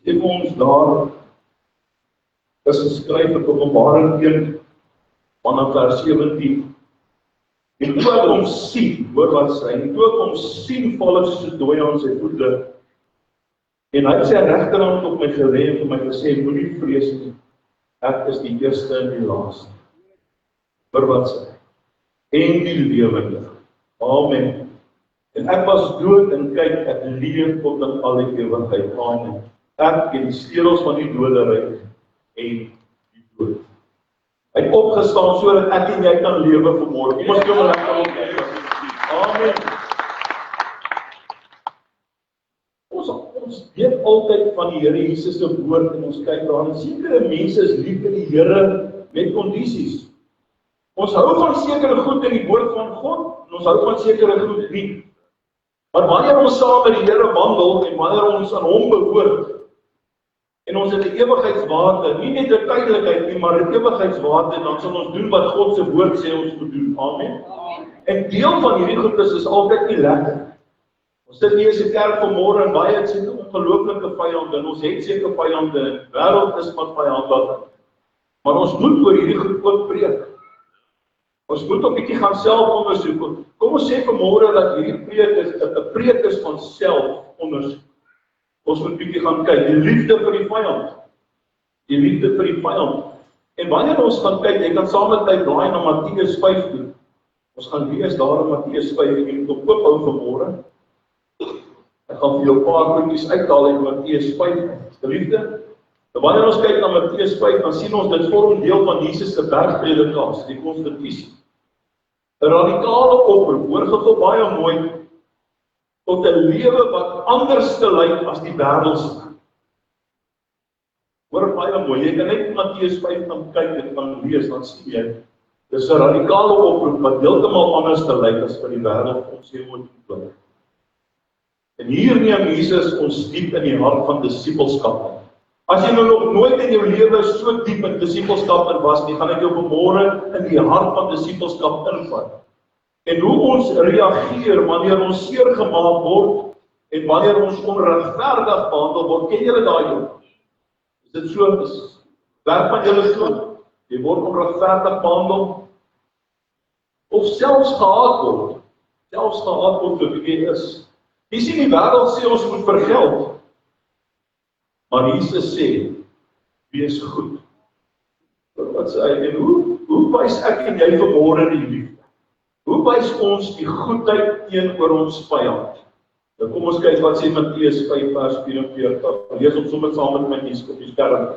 Ek ons daar is geskryf in Openbaring 1 vanaf vers 17. En toe ek hom sien, hoor wat sê, en toe ek hom sien val ek soos 'n dooie aan sy voete. En hy het sy regterhand op my gelê en vir my gesê, moenie vrees nie. Ek is die eerste en die laaste. Hoor wat sê. En die lewende. Amen. En ek was dood en kyk, ek leef tot in al die ewigheid. Amen. Ek en die sleutels van die doderyk en die dood. Hy het opgestaan sodat ek en jy kan lewe vanmôre. Kom ons kom lekker op. Amen. Ons weet altyd van die Here Jesus se woord en ons kyk daarin. Sekere mense is lief vir die Here met kondisies. Ons hou van sekere goed in die woord van God en ons hou van sekere goed nie. Maar wanneer ons saam met die Here wandel en wanneer ons aan hom behoort en ons het 'n ewigheidswaarde, nie net 'n tydelikheid nie, maar 'n ewigheidswaarde, dan sal ons doen wat God se woord sê ons moet doen. Amen. En deel van hierdie goed is altyd nie lekker. Ons sit nie eens 'n kerk vanmôre en baie het seker ongelooflike vyande, en ons het seker vyande, en die wêreld is wat vyandlik. Maar ons moet oor hierdie goed ook preek. Ons moet 'n bietjie gaan selfondersoek. Kom ons sê vanmôre dat hierdie preek is 'n preek is van selfondersoek. Ons moet bietjie gaan kyk, die liefde vir die vyand. Die liefde vir die vyand. En wanneer ons gaan kyk, jy kan saam met my draai na Matteus 5 toe. Ons gaan lees daar in Matteus 5, en jy moet op ophou vanmôre. Ek gaan vir jou 'n paar goedjies uithaal uit Matteus 5. Die liefde. En wanneer ons kyk na Matteus 5, dan sien ons dit vorm deel van Jesus se bergpredikasie, die konstitusie. 'n Radikale oproep, hoor gou baie mooi, tot 'n lewe wat anders te lyk as die wêreldse. Hoor baie mooi, jy kan net Matteus 5 gaan kyk en gaan lees, dan sien jy, dis 'n radikale oproep wat heeltemal anders te lyk as vir die wêreld ons hier moet bly. En hier neem Jesus ons diep in die hart van disippelskap. As jy nou nog nooit in jou lewe so diep in disippelskap in was nie, gaan ek jou vanmôre in die hart van disippelskap invat. En hoe ons reageer wanneer ons seer gemaak word en wanneer ons onregverdig behandel word. Ken julle daai ding? Is dit so? Werk van julle so? Jy word onregverdig behandel of selfs gehaat word. Selfs gehaat word vir wie jy is. Jy sien die wêreld sê ons moet vergeld. Maar Jesus sê, wees goed. Wat sê hy? En hoe wys ek en jy vanmôre die liefde? Hoe wys ons die goedheid teenoor ons vyand? Nou kom ons kyk wat sê Matteus 5 vers 44. Lees ons sommer saam met my nuus op die skerm.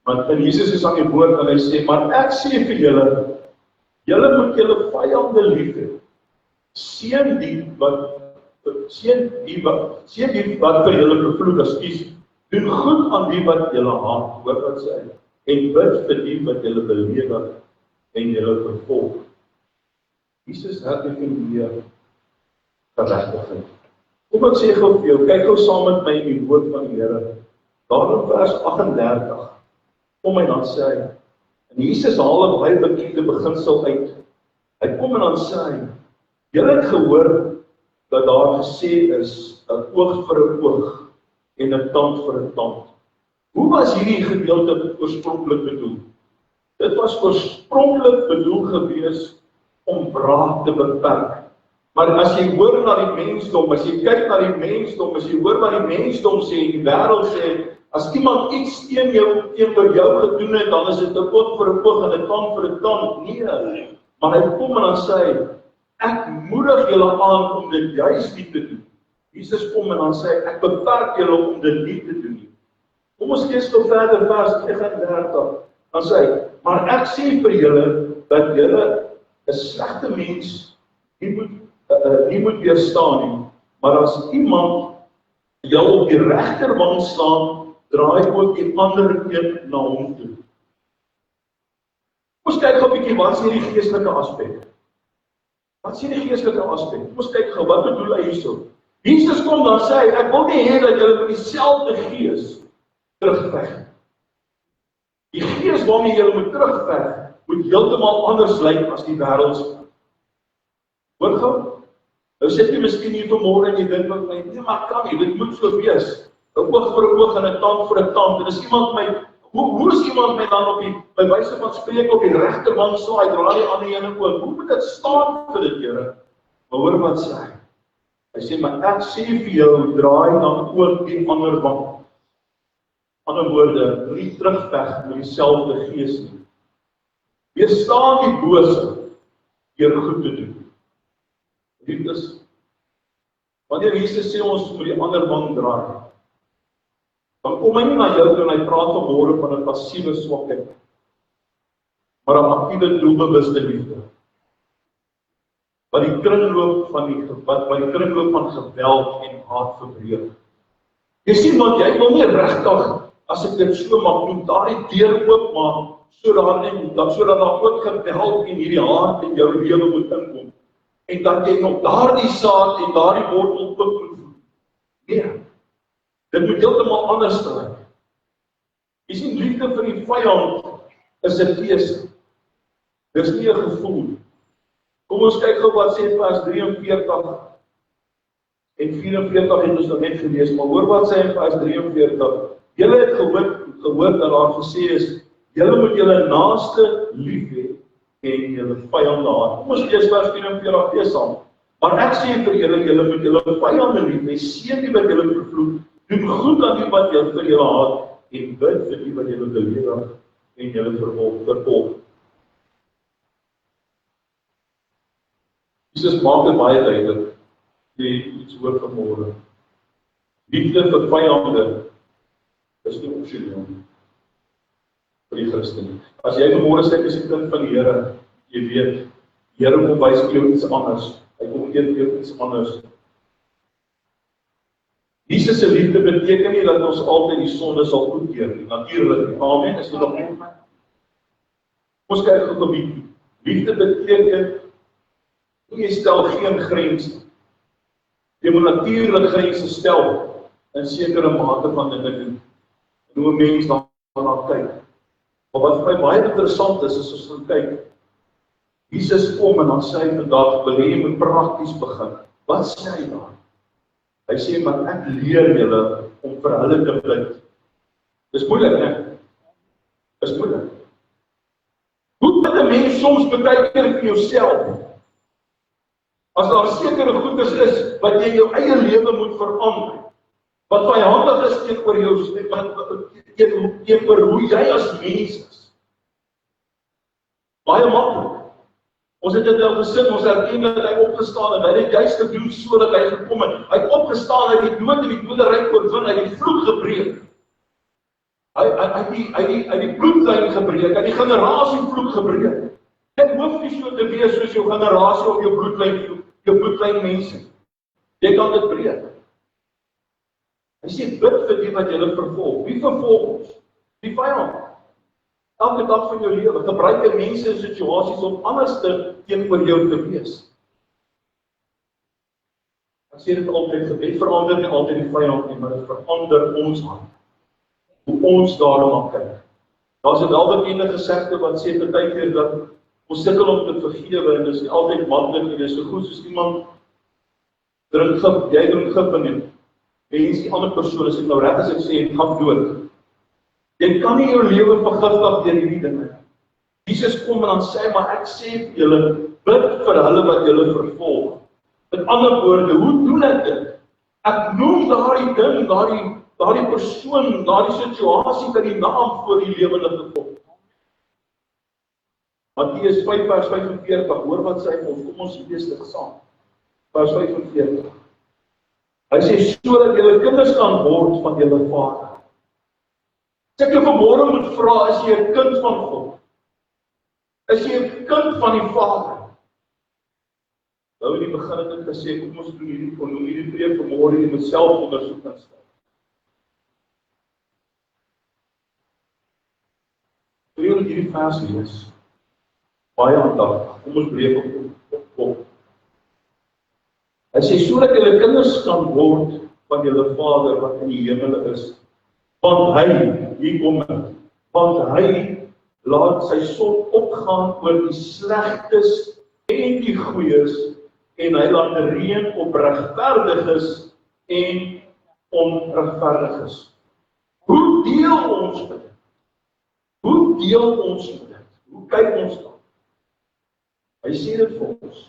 Want Jesus is aan die woord en hy sê, maar ek sê vir julle, julle moet julle vyande lief hê. Seën die wat vir julle vervloek, ekskuus. Doen goed aan die wat julle haat, hoor wat sê hy, en bid vir die wat julle beledig en julle vervolg. Jesus herdefinieer geregtigheid. Kom ek sê gou vir jou, kyk gou saam met my in die woord van die Here. Daar in vers 38, kom hy dan sê hy, en Jesus haal 'n baie bekende beginsel uit. Hy kom en dan sê hy, julle het gehoor dat daar gesê is, 'n oog vir 'n oog, en 'n tand vir 'n tand. Hoe was hierdie gedeelte oorspronklik bedoel? Dit was oorspronklik bedoel gewees om wraak te beperk. Maar as jy hoor na die mensdom, as jy kyk na die mensdom, as jy hoor wat die mensdom sê, die wêreld sê, as iemand iets teenoor jou gedoen het, dan is dit 'n oog vir 'n oog en 'n tand vir 'n tand. Nee, maar hy kom en dan sê hy, ek moedig julle aan om dit juis nie te doen. Jesus kom en dan sê, ek beperk julle om dit nie te doen nie. Kom ons lees gou verder vers 39. Dan sê hy, maar ek sê vir julle, dat julle 'n slegte mens nie moet weerstaan nie. Maar as iemand jou op die regterwang slaan, draai ook die ander een na hom toe. Kom ons kyk gou 'n bietjie, wat is hierdie geestelike aspek? Wat is hierdie geestelike aspek? Kom ons kyk gou, wat bedoel hy hierso? Jesus kom dan sê, ek wil nie hê dat julle met dieselfde gees terugveg. Die gees waarmee julle moet terugveg, moet heeltemal anders lyk as die wêreldse. Hoor gou? Nou sit jy miskien hier vanmôre en jy dink van my, nee maar kan nie, dit moet so wees. 'n Oog vir 'n oog en 'n tand vir 'n tand. En as iemand my, hoe is iemand my dan op die, by wyse van spreek op die regterwang swaai, draai die ander ene oor? Hoe moet dit staan vir dit, Here? Maar hoor wat sê hy? Hy sê, maar ek sê vir jou, draai dan ook die ander wang. Ander woorde, nie terugveg met dieselfde gees nie. Weerstaan die bose deur goed te doen. Dit is, wanneer Jesus sê ons moet die ander wang draai, dan kom hy nie na jou toe en hy praat vanmôre van 'n passiewe swakheid, maar 'n aktiewe doelbewuste liefde. Wat die kringloop van geweld en haat verbreek. Jy sien wat jy wil nie regtig, as ek dit so mag doen, daardie deur oopmaak, sodat daar ook geweld en hierdie haat in jou lewe moet inkom. En dat jy nog daardie saad en daardie wortel beproef. Nee, dit moet heeltemal anders lyk. Jy sien, liefde vir die vyand is 'n keuse. Dis nie 'n gevoel. Kom ons kyk gou wat sê vers 43. En 44 het ons nog net gelees, maar hoor wat sê in vers 43. Julle het gehoor dat daar gesê is, julle moet julle naaste lief hê en julle vyande haat. Kom ons lees vers 44 weer saam. Maar ek sê vir julle, julle moet julle vyande lief hê, seën die wat julle vervloek, doen goed aan die wat julle vir julle haat, en bid vir die wat julle beledig en julle vervolg. Jesus maak dit baie duidelik, die iets hoor vanmôre. Liefde vir vyande is nie opsioneel vir die Christen. As jy vanmôre sê, ek is 'n kind van die Here, jy weet, die Here kom wys vir jou iets anders. Hy kom gee vir jou iets anders. Jesus se liefde beteken nie dat ons altyd die sonde sal goedkeur nie. Natuurlik nie. Amen. Is dit nog nie? Ons kyk gou 'n bietjie. Liefde beteken jy stel geen grense. Jy moet natuurlik grense stel in sekere mate van dinge doen. En hoe 'n mens daarna kyk. Maar wat vir my baie interessant is ons gaan kyk. Jesus kom en dan sê hy vandag, wil jy moet prakties begin. Wat sê hy dan? Hy sê, maar ek leer julle om vir hulle te bid. Dis moeilik, né? Dis moeilik. Hoe moet 'n mens soms baie keer vir jouself? As daar sekere goeders is wat jy jou eie lewe moet verander, wat vyandig is teenoor jou, teenoor hoe jy as mens is. Baie maklik. Ons het dit al gesin, ons erken dat hy opgestaan het, hy het juist gedoen sodat hy gekom het. Hy het opgestaan, hy het die dood en die doderyk oorwin, hy het die vloek gebreek. Hy het die bloedlyn gebreek, hy het die generasievloek gebreek. Dit hoef nie so te wees soos jou generasie of jou bloedlyn mense. Jy kan dit breek. Hy sê, bid vir die wat julle vervolg. Wie vervolg ons? Die vyand. Elke dag van jou lewe, gebruik mense in situasies om anders teenoor jou te wees. Ek sê dit altyd, gebed verander nie altyd die vyand nie, maar dit verander ons hart. Hoe ons daarna kyk. Daar's 'n welbekende gesegde wat sê partykeer dat ons sukkel om te vergewe en dis nie altyd maklik nie. Dis so goed soos iemand drink gif, jy drink gif en die ander persoon as ek nou reg as ek sê, gaan dood. Jy kan nie jou lewe vergiftig deur hierdie dinge. Jesus kom en dan sê, maar ek sê vir julle, bid vir hulle wat julle vervolg. Met ander woorde, hoe doen ek dit? Ek noem daardie ding, daardie persoon, daardie situasie met die naam voor die lewende God. Matteus 5 vers 45, hoor wat sê hy ons, kom ons lees dit saam. Vers 45. Hy sê, sodat julle kinders kan word van julle Vader. As ek jou vanmôre moet vra, is jy 'n kind van God? Is jy 'n kind van die Vader? Nou in die begin het ek gesê, kom ons doen hierdie preek vanmôre, jy moet self ondersoek en stel. Terwyl ek hierdie vers lees, baie aandagtig, kom ons breek op. Hy sê, sodat julle kinders kan word van julle Vader wat in die hemel is, want hy, hier kom hy, want hy laat sy son opgaan oor die slegtes en die goeies, en hy laat die reën op regverdiges en onregverdiges. Hoe deel ons met dit? Hoe deel ons met dit? Hoe kyk ons dan? Hy sê dit vir ons.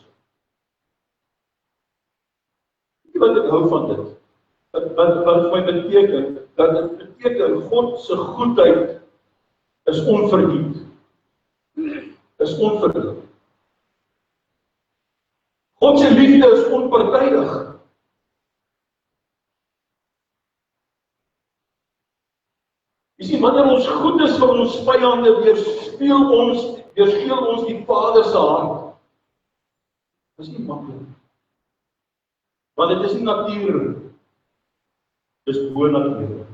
Wat ek hou van dit? Wat vir my beteken, dat dit beteken God se goedheid is onverdiend. Is onverdiend. God se liefde is onpartydig. Jy sien, wanneer ons goed is vir ons vyande, weerspieël ons die Vader se hart. Dis nie maklik. Want dit is nie natuurlik. Dis bo-natuurlik.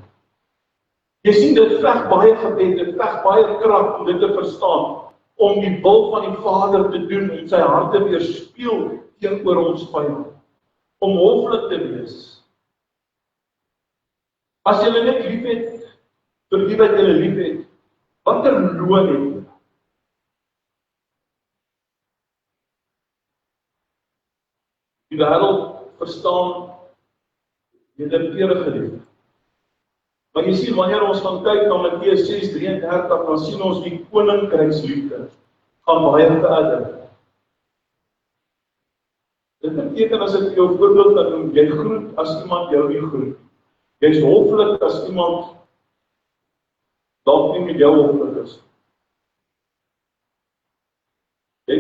Jy sien, dit veg baie gebed, dit veg baie krag om dit te verstaan, om die wil van die Vader te doen en sy hart te weerspieël teenoor ons vyand, om hoflik te wees. As jy net lief het, vir die wat jy lief het, watter loon het jy? Die wêreld verstaan wederkerige liefde. Maar jy sien, wanneer ons gaan kyk na Matteus 6:33, dan sien ons die koninkryksliefde gaan baie verder. Dit beteken as ek jou voorbeeld kan noem, jy groet as iemand jou nie groet. Jy is hoflik as iemand dalk nie met jou hoflik is. Jy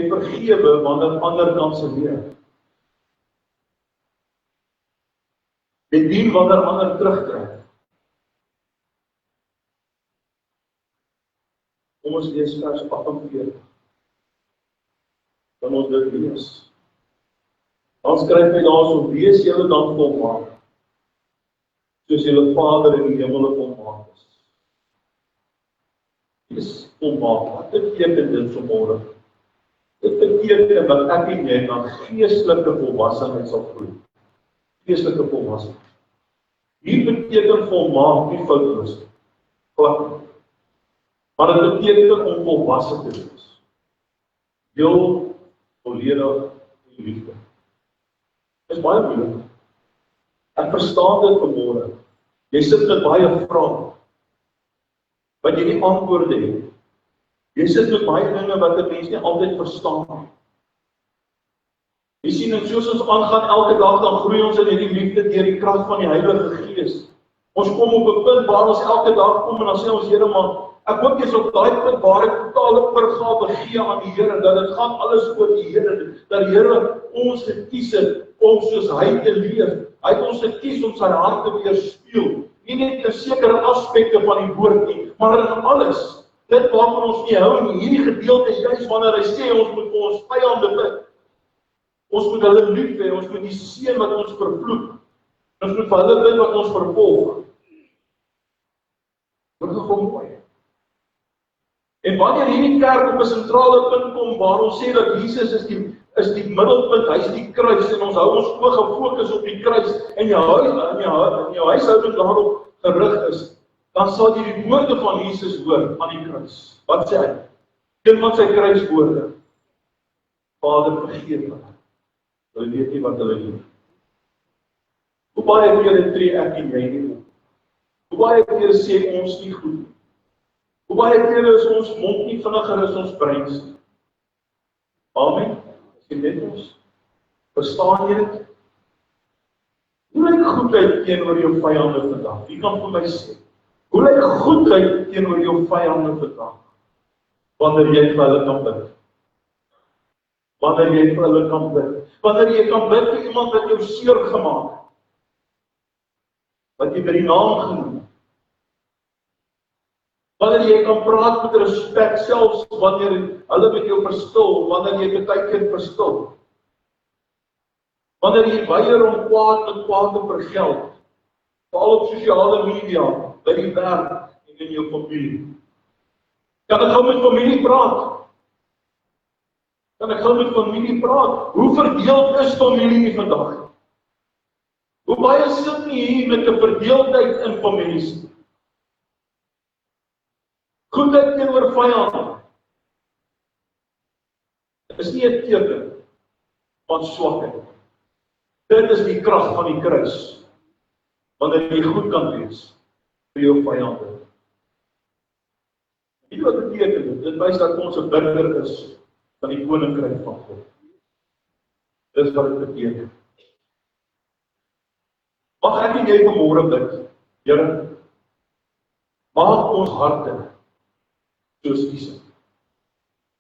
vergewe wanneer ander kan se leer. Jy dien wanneer ander terugtrek. Kom ons lees vers 48. Dan ons dit lees. Dan skryf hy daarso, wees julle dan volmaak, soos julle Vader in die hemel volmaak is. Wees volmaak. Wat beteken dit vanmôre? Dit beteken dat ek en jy na geestelike volwassenheid sal groei. Geestelike volwassenheid. Hier beteken volmaak nie foutloos nie. Glad nie. Maar dit beteken om volwasse te wees. Heel volledig in liefde. Dit is baie moeilik. Ek verstaan dit vanmôre. Jy sit met baie vrae wat jy nie antwoorde het. Jy sit met baie dinge wat 'n mens nie altyd verstaan nie. Jy sien, en soos ons aangaan elke dag, dan groei ons in hierdie liefde deur die krag van die Heilige Gees. Ons kom op 'n punt waar ons elke dag kom en dan sê ons, Here, maar ek hoop jy's op daai punt waar ek totale oorgawe gee aan die Here, dat dit gaan alles oor die Here, dat die Here ons gekies het om soos hy te leef. Hy het ons gekies om sy hart te weerspieël. Nie net in sekere aspekte van die woord nie, maar in alles. Dit waarvan ons nie hou nie. Hierdie gedeelte is juist wanneer hy sê ons moet vir ons vyande bid. Ons moet hulle lief hê, ons moet die seën wat ons vervloek. Ons moet vir hulle bid wat ons vervolg. Dit is nogal mooi. En wanneer hierdie kerk op 'n sentrale punt kom waar ons sê dat Jesus is die middelpunt, hy is die kruis en ons hou ons oë gefokus op die kruis en jou huishouding daarop gerig is, dan sal jy die woorde van Jesus hoor aan die kruis. Wat sê hy? Een van sy kruiswoorde. Vader, vergeef hulle. Hulle weet nie wat hulle doen. Hoe baie kere tree ek en jy nie op? Hoe baie kere sê ons nie goed? Hoe baie kere is ons mond nie vinniger as ons breins nie? Amen. As jy net ons, verstaan jy dit? Hoe lyk goedheid teenoor jou vyande vandag? Wie kan vir my sê? Hoe lyk goedheid teenoor jou vyande vandag? Wanneer jy vir hulle kan bid. Wanneer jy vir hulle kan bid. Wanneer jy kan bid vir iemand wat jou seer gemaak het. Wat jy by die naam genoem het. Wanneer jy kan praat met respek, selfs wanneer hulle met jou verstil, wanneer jy baie keer verstil. Wanneer jy weier om kwaad met kwaad te vergeld, veral op sosiale media, by die werk en in jou familie. Kan ek gou met familie praat? Hoe verdeeld is familie vandag? Hoe baie sit nie hier met 'n verdeeldheid in families? Goedheid teenoor vyande is nie 'n teken van swakheid. Dit is die krag van die kruis. Wanneer jy goed kan wees vir jou vyande. Weet wat beteken dit? Dit wys dat ons 'n burger is van die koninkryk van God. Dis wat dit beteken. Mag ek en jy vanmôre bid, Here, maak ons harte soos U se.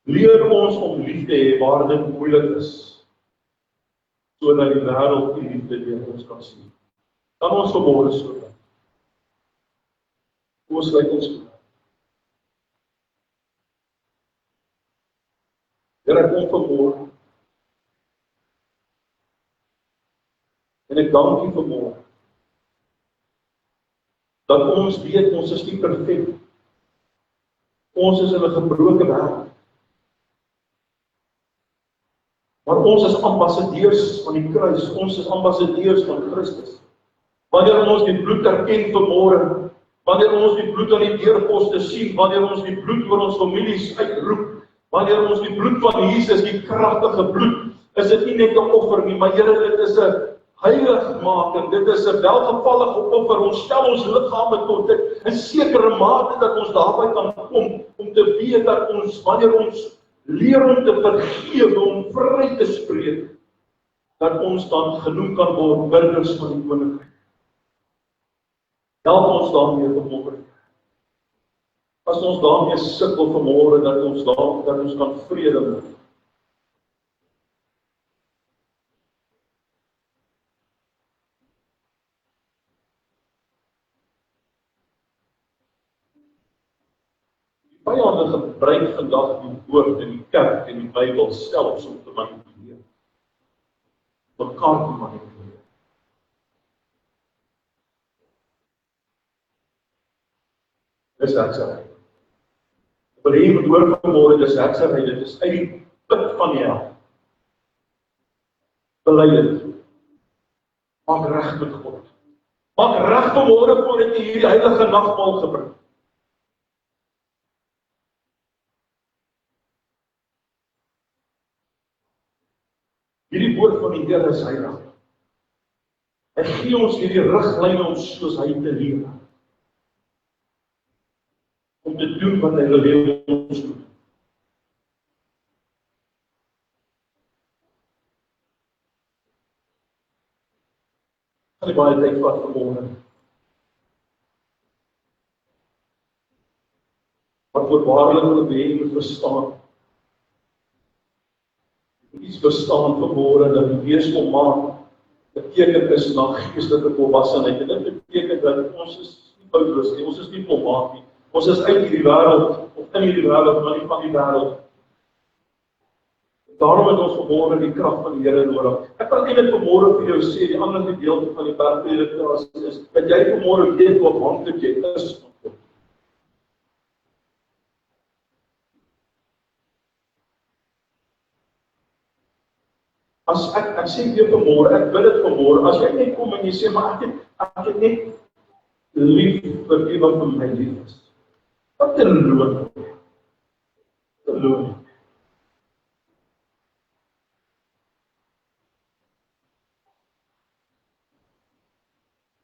Leer ons om lief te hê waar dit moeilik is, sodat die wêreld die liefde deur ons kan sien. Kan ons vanmôre so bid? Kom ons sluit ons oë. Here, ek kom vanmôre. En ek dank U vanmôre dat ons weet ons is nie perfek. Ons is in 'n gebroke wêreld. Maar ons is ambassadeurs van die kruis. Ons is ambassadeurs van Christus. Wanneer ons die bloed erken vanmôre, wanneer ons die bloed aan die deurposte sien, wanneer ons die bloed oor ons families uitroep, wanneer ons die bloed van Jesus, die kragtige bloed, is dit nie net 'n offer nie, maar Here, dit is 'n heilig maak, en dit is 'n welgevallige offer. Ons stel ons liggame tot dit in sekere mate dat ons daarby kan kom, om te weet dat ons, wanneer ons leer om te vergewe, om vry te spreek, dat ons dan genoem kan word burgers van die koninkryk. Help ons daarmee vanmôre. As ons daarmee sukkel vanmôre, dat ons kan vrede maak. Die vyande gebruik vandag die woord in die kerk en die Bybel selfs om te manipuleer. Mekaar te manipuleer. Dis hekserry. Ek wil hê jy moet hoor vanmôre, dis hekserry, dit is uit die put van die hel. Bely dit. Maak reg met God. Maak reg vanmôre voordat jy hierdie heilige nagmaal gebruik. Hierdie woord van die Here is heilig. Hy gee ons hierdie riglyne om soos hy te leef. Om te doen wat hy wil hê ons doen. Gaan nie baie tyd vat vanmôre. Wat voorwaarlik wil hê jy moet verstaan. Iets verstaan vanmôre dat die Gees kom maak beteken is na geestelike volwassenheid. En dit beteken dat ons is nie Paulus nie, ons is nie volmaak nie. Ons is uit hierdie wêreld, of in hierdie wêreld, maar nie van die wêreld. Daarom het ons vanmôre die krag van die Here nodig. Ek wil net vanmôre vir jou sê, die ander gedeelte van die bergpredikasie is, dat jy vanmôre weet hoe afhanklik jy is. As ek sê weer vanmôre, ek bid dit vanmôre, as jy net kom en jy sê, maar ek het net lief vir die wat vir my lief is. Wat 'n loon.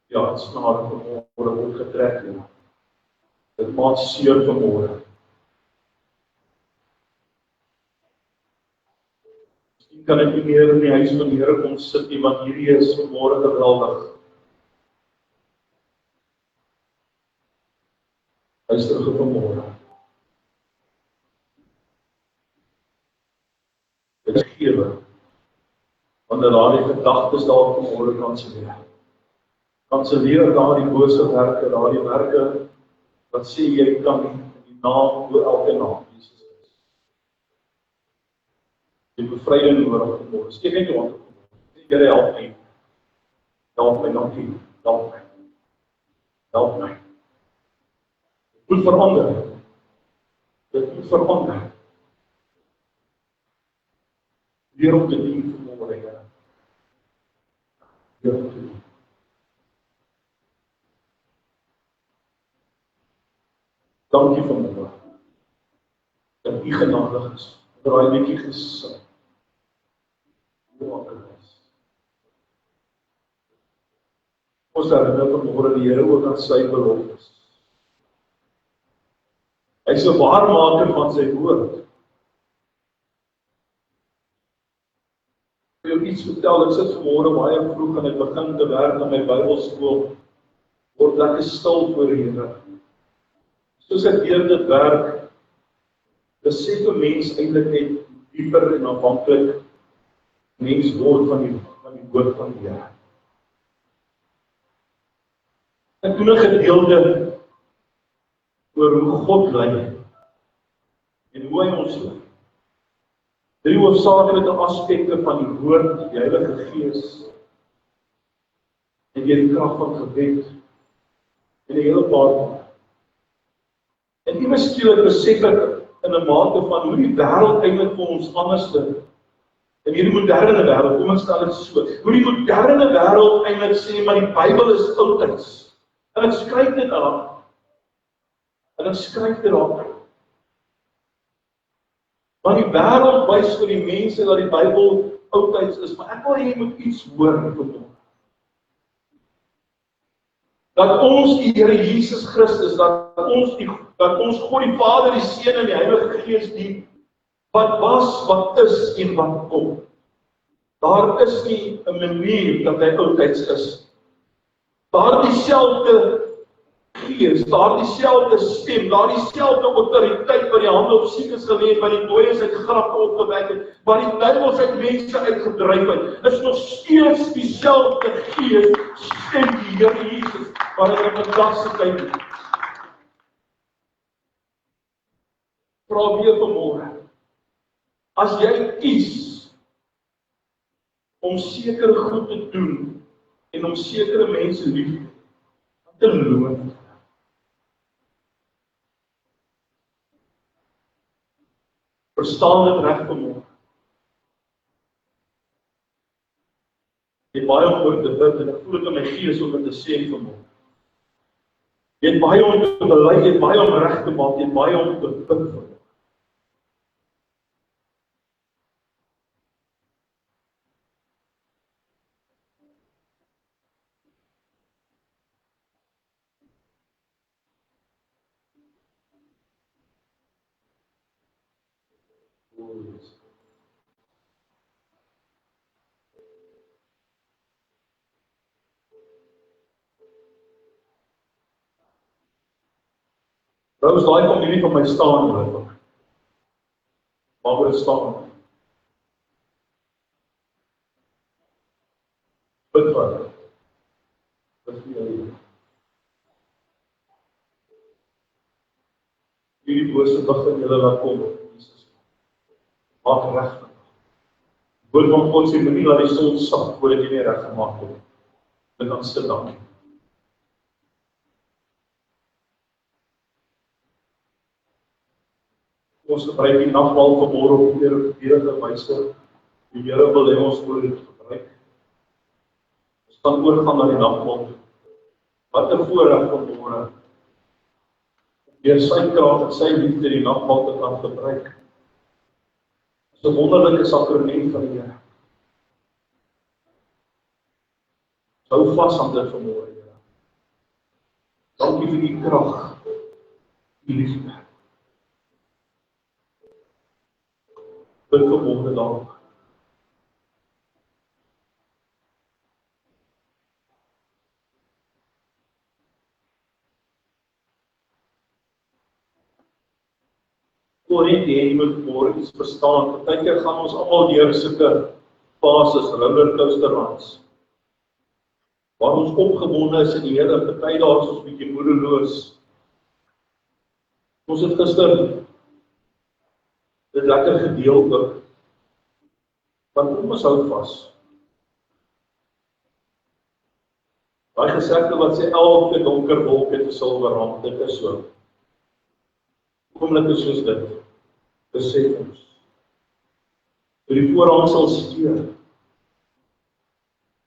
Ja, het snare vanmôre word getrek. Ja. Dit maak seer vanmôre. Kan ek nie meer in die huis van die Here kom sit nie, want hierdie is vanmôre geweldig. Luister gou vanmôre. Dit is gegewe, wanneer daardie gedagtes daar vanmôre kanselleer. Kanselleer daardie bose werke, daardie werke wat sê jy kan nie in die naam oor elke naam Jesus is. Die bevryding nodig vanmôre. Steek net jou hand op. Here help my. Help my, dankie. Help my. Help my. Dit moet verander. Dit moet verander. Leer om te dien vanmôre, Here. Leer om te dien. Dankie vanmôre. Dat U genadig is. Draai netjie gesin. Ons herinner vanmôre die Here ook aan sy beloftes. Hy is 'n waarmaker van sy woord. Ek wil jou iets vertel, ek sit vanmôre baie vroeg en ek begin te werk aan my Bybelskool. Word lekker stil voor die Here. Soos ek deur dit werk, besef 'n mens eintlik net dieper en afhanklik mens word van die woord van die Here. Ek doen 'n gedeelte oor hoe God lei en hoe hy ons lei. 3 hoofsaaklike aspekte van die woord, die Heilige Gees, en die krag van gebed, en 'n hele paar. En iewers skielik besef ek in 'n mate van hoe die wêreld eintlik vir ons anderste, in hierdie moderne wêreld, kom ek stel dit so, hoe die moderne wêreld eintlik sê, maar die Bybel is oudtyds. En ek skryf dit aan. En ek skryf dit aan. Want die wêreld wys vir die mense dat die Bybel oudtyds is, maar ek wil hê jy moet iets hoor vanmôre. Dat ons die Here Jesus Christus, dat ons God die Vader, die Seun en die Heilige Gees dien, wat was, wat is en wat kom. Daar is nie 'n manier dat hy oudtyds is. Daar dieselfde Gees, daar dieselfde stem, daar dieselfde autoriteit wat die hande op siekes gelê het, wat die dooies uit grafte opgewek het, wat die duiwels uit mense uitgedryf het, is nog steeds dieselfde Gees, stem die Here Jesus, wat hy in vandag se tyd het. Vra weer vanmôre, as jy kies om sekere goed te doen en om sekere mense lief te hê, wat te loon. Verstaan dit reg vanmôre. Jy het baie om oor te bid en ek voel dit in my gees om dit te sê vanmôre. Jy het baie om te bely, jy het baie om reg te maak, jy het baie om te bid vanmôre. Trouwens, daai kom nie van my staan hoor. Maar word staan. Bid vir hulle. Bid vir julle. Hierdie bose begin julle laat kom, Jesus. Maak reg. Woord van God sê moenie laat die son sak voordat jy nie reg gemaak word. Dit dan sit dan. Ons gebruik die nagmaal vanmôre op hierdie wyse. Die Here wil hê ons moet dit gebruik. Ons gaan oorgaan na die nagmaal. Wat 'n voorreg vanmôre. Deur sy krag en sy liefde die nagmaal te kan gebruik. Dis 'n wonderlike sakrament van die Here. Hou vas aan dit vanmôre, Here. Dankie vir die krag, die liefde. Bid vanmôre daaroor. Voorheen jy moet môre iets verstaan. Partykeer gaan ons almal deur sulke fases, rollercoaster rides. Waar ons opgewonde is in die Here, party dae is ons bietjie moedeloos. Ons het gister dit lekker gedeel ook. Want kom ons hou vas. Daai gesegde wat sê elke donker wolk het 'n silwer rand, dit is so. Oomblikke soos dit, besef ons. Toe die voorhang sal steur.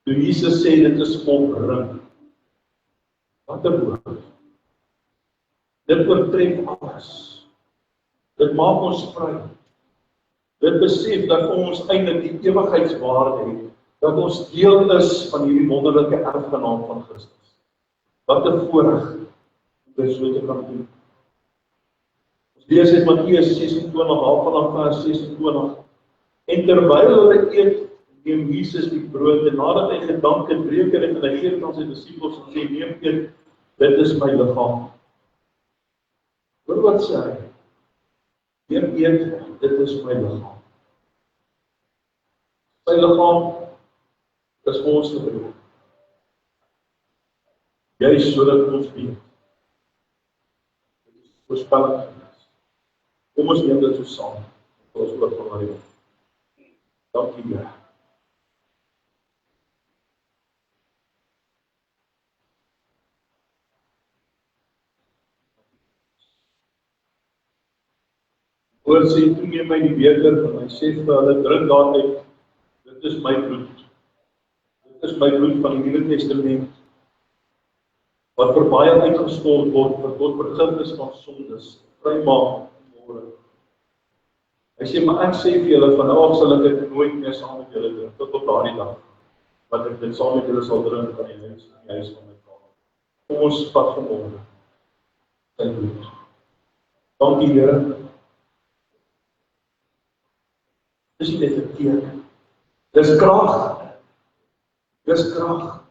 Toe Jesus sê dit is volbring. Wat 'n woord. Dit oortref alles. Dit maak ons vry. Dit besef dat ons eintlik die ewigheidswaarde het, dat ons deel is van hierdie wonderlike erfgenaam van Christus. Wat 'n voorreg om dit so te kan doen. Ons lees uit Matteus 26, vanaf vers 26. En terwyl hulle eet, neem Jesus die brood en nadat hy gedank het, breek hy dit en hy gee dit aan sy disippels en sê, neem eet, dit is my liggaam. Hoor wat sê hy? Neem eet, dit is my liggaam. Sy liggaam is vir ons gebreek. Juist sodat ons weet. Dit is voorspelling. Kom ons neem dit so saam. Ons oor van Maria. Dankie Here. Oor sê, toe neem my die beker en hy sê vir hulle, drink daaruit, dit is my bloed. Dit is my bloed van die Nuwe Testament, wat vir baie uitgestort word, wat tot vergifnis van sondes, vrymaak môre. Hy sê, maar ek sê vir julle, van nou af sal ek dit nooit meer saam met julle drink, tot op daardie dag, wat ek dit saam met julle sal drink aan die huis van my Vader. Kom ons vat vanmôre sy bloed. Dankie Here. Dis nie net 'n teken. Dis krag. Dis krag.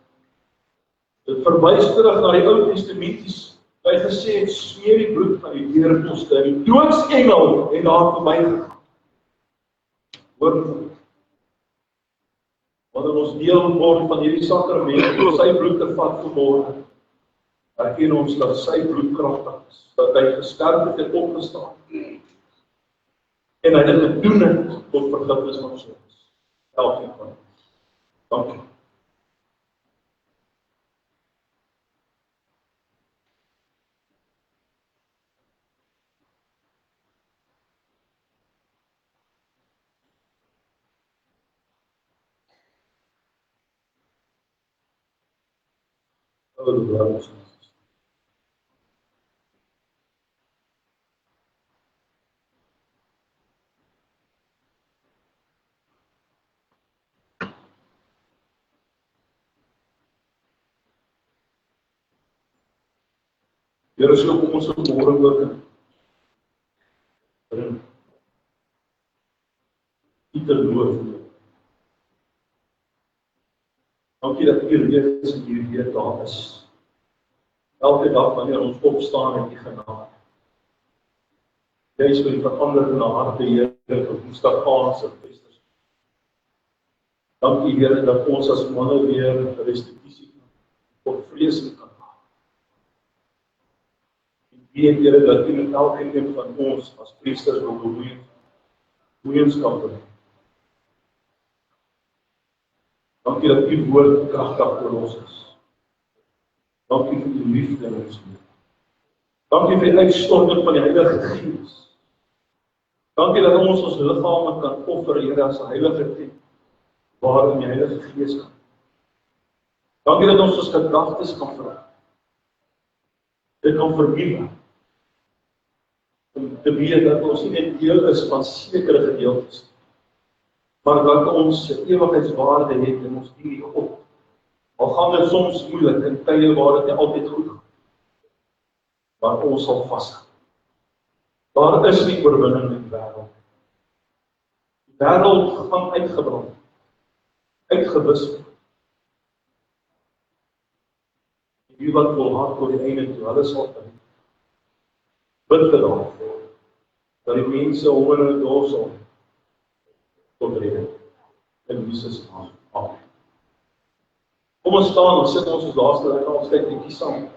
Dit verwys terug na die Ou Testamenties. Hy gesê het, smeer die bloed van die deurposte, die doodsengel en daar verbygegaan. Hoor, wanneer ons deel word van hierdie sakrament, om sy bloed te vat vanmôre, erken ons dat sy bloed kragtig is, dat hy gesterf het en opgestaan. En hy het gedoen het tot vergifnis van sondes. Elkeen van ons. Dankie. Oude broers. Here, so kom ons vanmôre ook bring U te loof. Dankie dat U reeds in hierdie daar is. Elke dag wanneer ons opstaan in U genade. Juis vir die veranderde harte, Here, vir Woensdag se festers. Dankie Here dat ons as manne weer restituisie tot vrees kan maak. En weet Here dat U met elkeen van ons as priesters wil boeienskap bring. Dankie dat U woord kragtig oor ons is. Dankie vir U liefde in ons lewe. Dankie vir die uitstorting van die Heilige Gees. Dankie dat ons liggame kan offer, Here, as 'n heilige tent, waarin die Heilige Gees kan. Dankie dat ons gedagtes kan verander. Dit kan vernuwe. Om te weet dat ons nie net deel is van sekere gedeeltes, maar dat ons ewigheidswaarde het in ons dien die God. Al gaan dit soms moeilik in tye waar dit nie altyd goed gaan, maar ons sal vashou. Daar is nie oorwinning in die wêreld. Die wêreld gaan uitgebrand, uitgewis. Die wat volhard tot die einde toe, hulle sal bid vir daarvoor, dat die mense honger en dors sal tot rede. In Jesus naam. Amen. Kom ons staan en sit ons laaste liefde saam.